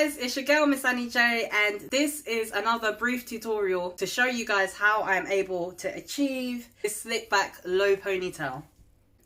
guys, it's your girl Miss Annie J, and this is another brief tutorial to show you guys how I'm able to achieve this slick back low ponytail.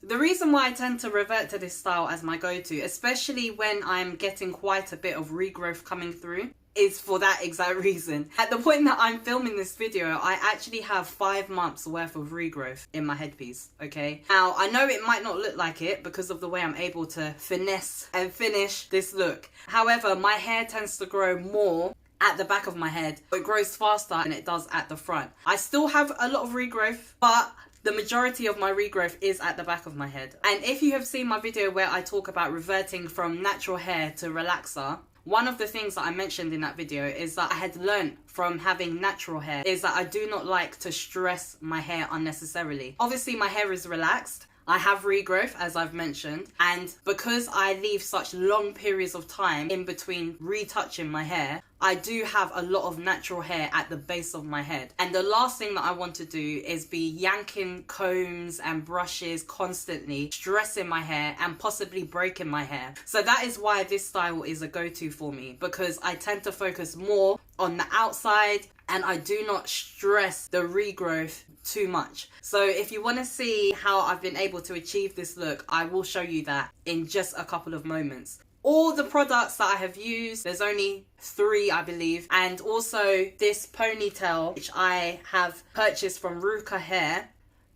The reason why I tend to revert to this style as my go-to, especially when I'm getting quite a bit of regrowth coming through, is for that exact reason. At the point that I'm filming this video, I actually have 5 months worth of regrowth in my headpiece, okay? Now, I know it might not look like it because of the way I'm able to finesse and finish this look. However, my hair tends to grow more at the back of my head. It grows faster than it does at the front. I still have a lot of regrowth, but the majority of my regrowth is at the back of my head. And if you have seen my video where I talk about reverting from natural hair to relaxer, one of the things that I mentioned in that video is that I had learned from having natural hair is that I do not like to stress my hair unnecessarily. Obviously my hair is relaxed. I have regrowth, as I've mentioned, and because I leave such long periods of time in between retouching my hair, I do have a lot of natural hair at the base of my head. And the last thing that I want to do is be yanking combs and brushes constantly, stressing my hair and possibly breaking my hair. So that is why this style is a go-to for me, because I tend to focus more on the outside and I do not stress the regrowth too much. So if you want to see how I've been able to achieve this look, I will show you that in just a couple of moments. All the products that I have used, there's only 3 I believe, and also this ponytail which I have purchased from Ruka Hair.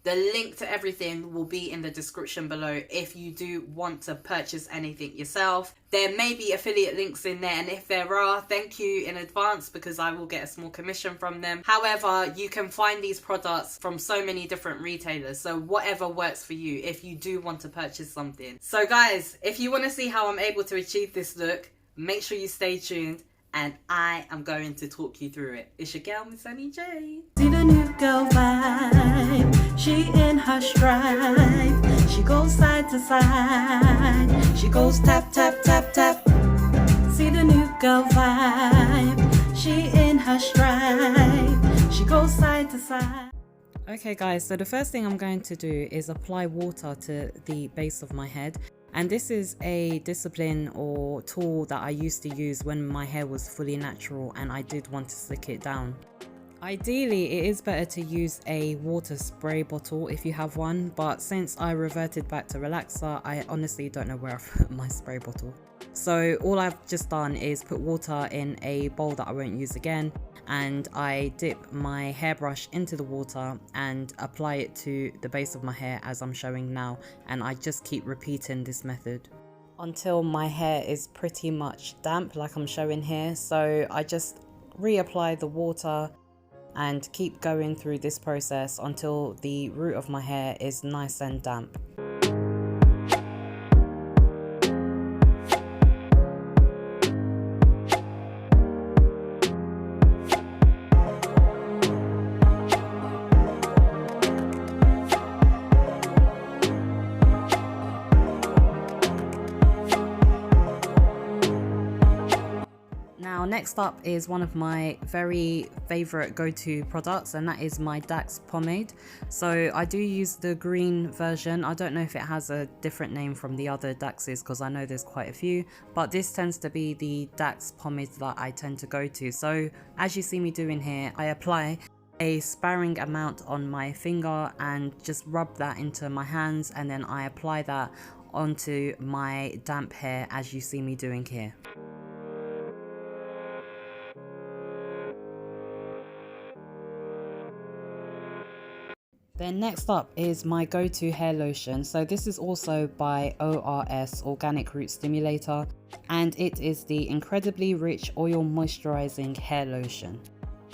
The link to everything will be in the description below if you do want to purchase anything yourself. There may be affiliate links in there, and if there are, thank you in advance because I will get a small commission from them. However, you can find these products from so many different retailers, so whatever works for you if you do want to purchase something. So guys, if you want to see how I'm able to achieve this look, make sure you stay tuned and I am going to talk you through it. It's your girl Miss Annie J. See the new girl vibe, she in her stride. She goes side to side, she goes tap tap tap tap. See the new girl vibe, she in her stride. She goes side to side. Okay guys, so the first thing I'm going to do is apply water to the base of my head. And this is a discipline or tool that I used to use when my hair was fully natural and I did want to slick it down. Ideally, it is better to use a water spray bottle if you have one, but since I reverted back to relaxer, I honestly don't know where I've put my spray bottle. So all I've just done is put water in a bowl that I won't use again, and I dip my hairbrush into the water and apply it to the base of my hair as I'm showing now, and I just keep repeating this method until my hair is pretty much damp like I'm showing here. So I just reapply the water and keep going through this process until the root of my hair is nice and damp. Now next up is one of my very favorite go-to products, and that is my Dax Pomade. So I do use the green version. I don't know if it has a different name from the other Daxes because I know there's quite a few, but this tends to be the Dax Pomade that I tend to go to. So as you see me doing here, I apply a sparing amount on my finger and just rub that into my hands, and then I apply that onto my damp hair as you see me doing here. Then next up is my go-to hair lotion. So this is also by ORS, Organic Root Stimulator, and it is the incredibly rich oil moisturizing hair lotion.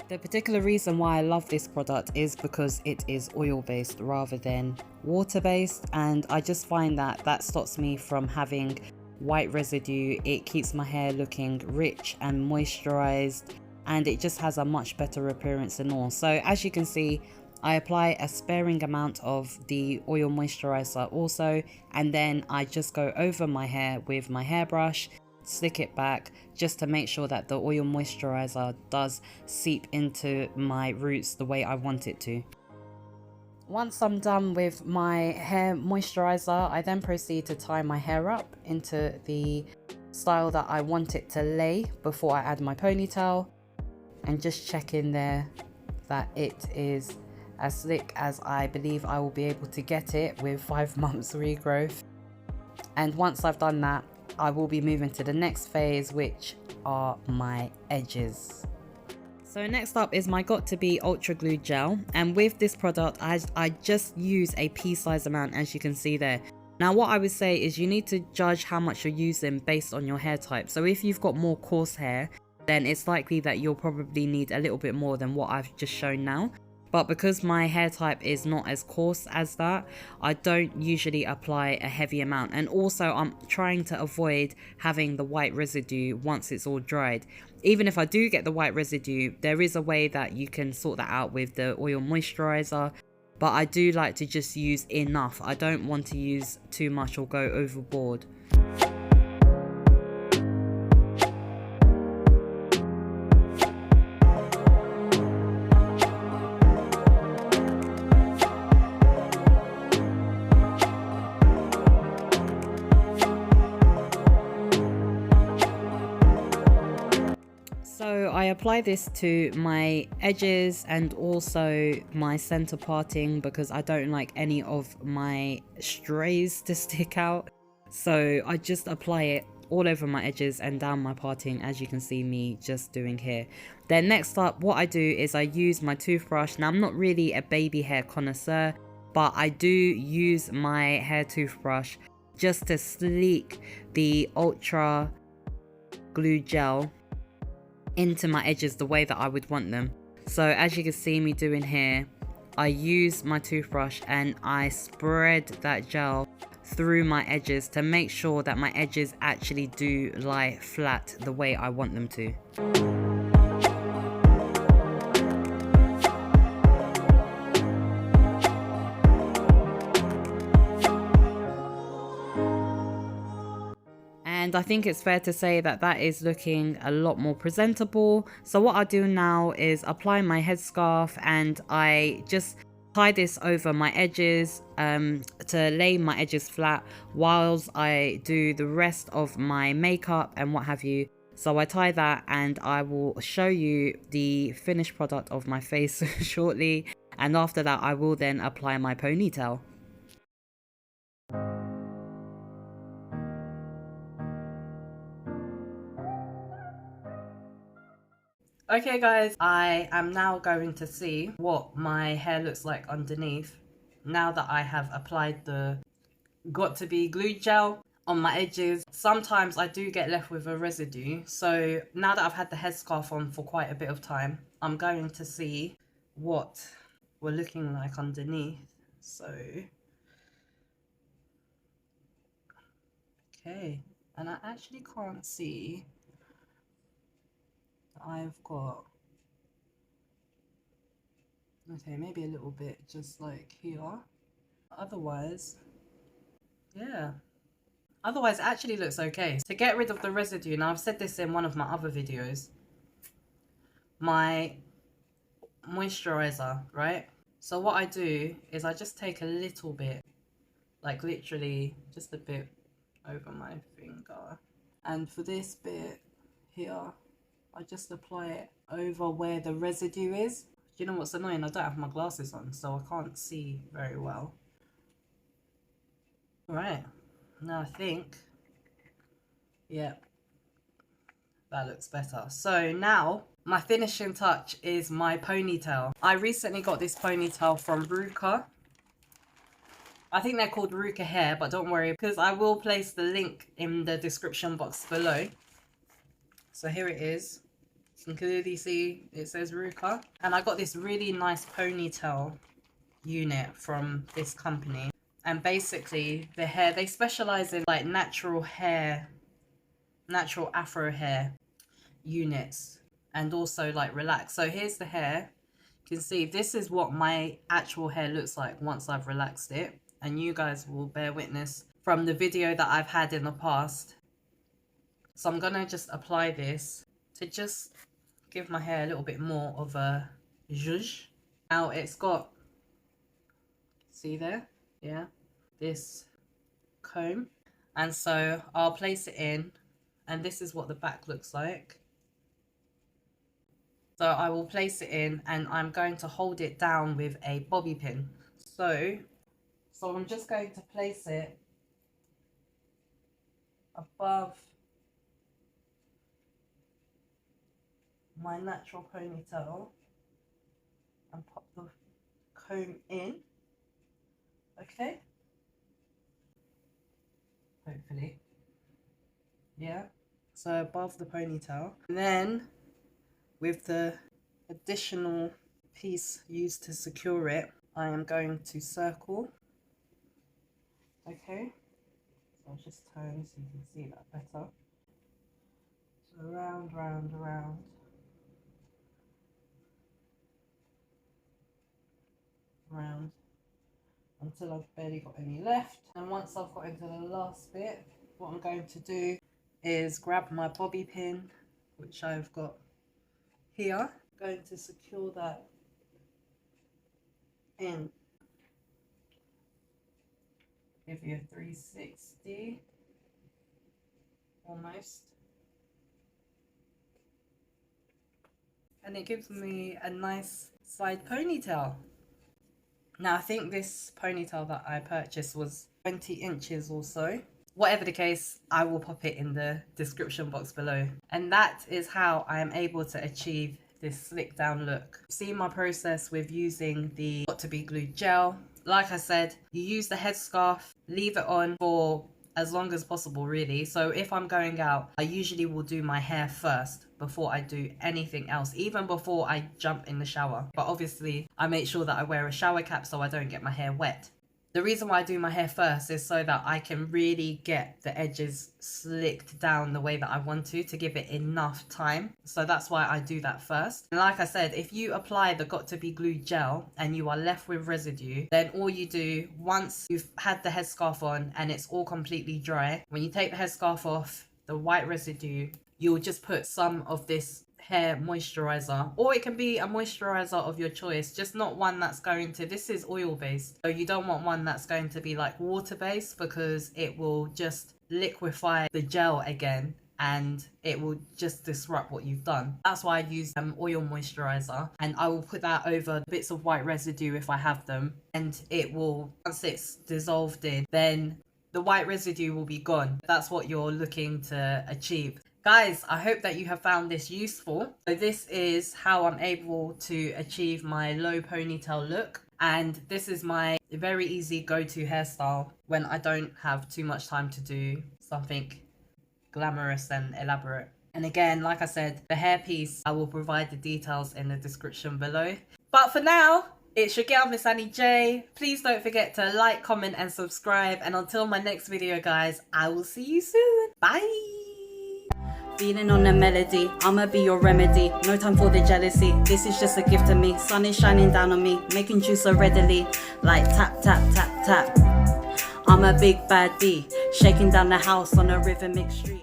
The particular reason why I love this product is because it is oil based rather than water based, and I just find that that stops me from having white residue. It keeps my hair looking rich and moisturized, and it just has a much better appearance and all. So as you can see, I apply a sparing amount of the oil moisturizer also, and then I just go over my hair with my hairbrush, slick it back just to make sure that the oil moisturizer does seep into my roots the way I want it to. Once I'm done with my hair moisturizer, I then proceed to tie my hair up into the style that I want it to lay before I add my ponytail, and just check in there that it is as slick as I believe I will be able to get it with 5 months regrowth. And once I've done that, I will be moving to the next phase, which are my edges. So next up is my Got To Be Ultra Glue Gel, and with this product I just use a pea size amount, as you can see there. Now what I would say is you need to judge how much you're using based on your hair type. So if you've got more coarse hair, then it's likely that you'll probably need a little bit more than what I've just shown now. But because my hair type is not as coarse as that, I don't usually apply a heavy amount. And also I'm trying to avoid having the white residue once it's all dried. Even if I do get the white residue, there is a way that you can sort that out with the oil moisturizer. But I do like to just use enough. I don't want to use too much or go overboard. So I apply this to my edges and also my center parting because I don't like any of my strays to stick out. So I just apply it all over my edges and down my parting, as you can see me just doing here. Then next up, what I do is I use my toothbrush. Now I'm not really a baby hair connoisseur, but I do use my hair toothbrush just to sleek the Ultra Glue Gel into my edges the way that I would want them. So as you can see me doing here, I use my toothbrush and I spread that gel through my edges to make sure that my edges actually do lie flat the way I want them to. And I think it's fair to say that that is looking a lot more presentable. So what I do now is apply my headscarf and I just tie this over my edges to lay my edges flat whilst I do the rest of my makeup and what have you. So I tie that and I will show you the finished product of my face shortly. And after that, I will then apply my ponytail. Okay guys, I am now going to see what my hair looks like underneath now that I have applied the Got To Be glue gel on my edges. Sometimes I do get left with a residue, so now that I've had the headscarf on for quite a bit of time, I'm going to see what we're looking like underneath. So okay, and I actually can't see. I've got, okay, maybe a little bit just like here. Otherwise, yeah. Otherwise, it actually looks okay. To get rid of the residue, now I've said this in one of my other videos, my moisturizer, right? So what I do is I just take a little bit, like literally just a bit over my finger. And for this bit here, I just apply it over where the residue is. You know what's annoying? I don't have my glasses on, so I can't see very well. Right, now I think, yeah, that looks better. So now, my finishing touch is my ponytail. I recently got this ponytail from Ruka. I think they're called Ruka Hair, but don't worry, because I will place the link in the description box below. So here it is. You can clearly see it says Ruka. And I got this really nice ponytail unit from this company. And basically the hair, they specialize in like natural hair, natural afro hair units, and also like relax. So here's the hair. You can see this is what my actual hair looks like once I've relaxed it. And you guys will bear witness from the video that I've had in the past. So I'm gonna just apply this to just give my hair a little bit more of a zhuzh. Now it's got, see there? Yeah, this comb. And so I'll place it in and this is what the back looks like. So I will place it in, and I'm going to hold it down with a bobby pin. So I'm just going to place it above my natural ponytail and pop the comb in. Okay, hopefully, yeah, so above the ponytail, and then with the additional piece used to secure it, I am going to circle. Okay, so I'll just turn so you can see that better. So around, round, around. Round until I've barely got any left. And once I've got into the last bit, what I'm going to do is grab my bobby pin, which I've got here. I'm going to secure that in. Give you a 360 almost, and it gives me a nice side ponytail. Now I think this ponytail that I purchased was 20 inches or so. Whatever the case, I will pop it in the description box below. And that is how I am able to achieve this slick down look. See my process with using the Got to Be Glued gel. Like I said, you use the headscarf, leave it on for as long as possible really. So if I'm going out, I usually will do my hair first before I do anything else, even before I jump in the shower. But obviously I make sure that I wear a shower cap so I don't get my hair wet. The reason why I do my hair first is so that I can really get the edges slicked down the way that I want to give it enough time. So that's why I do that first. And like I said, if you apply the Got to Be Glued gel and you are left with residue, then all you do, once you've had the headscarf on and it's all completely dry, when you take the headscarf off, the white residue, you'll just put some of this hair moisturizer, or it can be a moisturizer of your choice, just not one that's going to, this is oil based, so you don't want one that's going to be like water based, because it will just liquefy the gel again and it will just disrupt what you've done. That's why I use oil moisturizer, and I will put that over bits of white residue if I have them, and it will, once it's dissolved in, then the white residue will be gone. That's what you're looking to achieve. Guys, I hope that you have found this useful. So this is how I'm able to achieve my low ponytail look. And this is my very easy go-to hairstyle when I don't have too much time to do something glamorous and elaborate. And again, like I said, the hairpiece, I will provide the details in the description below. But for now, it's your girl, Miss Annie J. Please don't forget to like, comment and subscribe. And until my next video, guys, I will see you soon. Bye. Feeling on a melody, I'ma be your remedy. No time for the jealousy, this is just a gift to me. Sun is shining down on me, making juice so readily. Like tap, tap, tap, tap. I'm a big bad bee, shaking down the house on a rhythmic street.